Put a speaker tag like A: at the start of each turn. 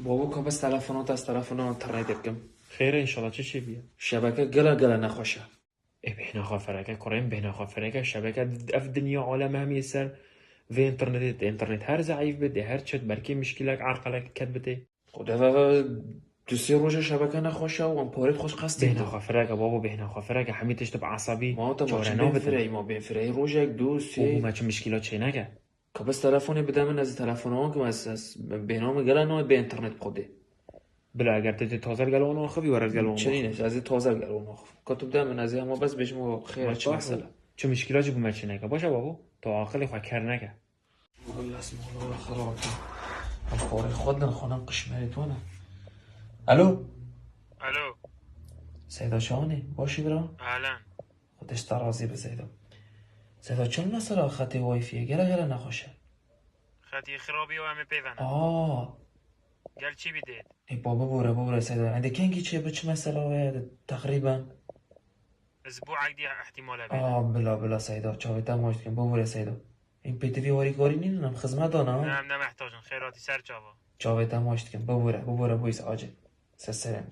A: بابا که بس تلفنات از تلفن اینترنت بکم.
B: خیره انشالله چه بیه
A: شبکه گله نخوشه.
B: بهنا خافرگه کریم بهنا خافرگه شبکه اف دنیا عالم همی سر و اینترنت هر ضعیف بده هر چت برکی مشکلک عرقلک کد بده
A: خدا و دو سه روز شبکه نخوشه و ام پارید خوش قصدی
B: بهنا خافرگه بابا بهنا خافرگه همیتش تب عصبی
A: ما تا ما چه بفرای روز یک دو سه
B: بابا ما چه مشکلات چه نگه
A: که بس تلفنی بدم من از تلفن ها که از بهنام گله نه به اینترنت بخوده
B: بلا اگر تی تازه گلو اون آخوی ورد گلو اون
A: چنینه از تازه گله اون آخو کتب دم من از ما بس بهش خیر چه مسئله
B: چه مشکلاتی بو چه نگه باشه بابا تو عاقل خو کر نگه
A: والله اسم الله خلاص هم خوري خودنا خونم قشمريتونا الو سيدا شاني باشي برا
C: اهلا
A: خودش ترازي بزيدا سيدا چون مثلا خطي واي فيه گره نخوشه
C: خطی خرابی و همه پیونه گل چی بیدید؟
A: ای بابا بوره سيدا عندك كنجي چه بچ مثلا تقريبا
C: اسبوع دی احتمالا بیده
A: بلا سيدا چاوي تماشت کن بوره سيدا این پیتوی واری کاری نینم خدمت دانا
C: نه محتاجن خیراتی سر چاوا
A: چاوي تماشت کن بوره بويس آجه سسرم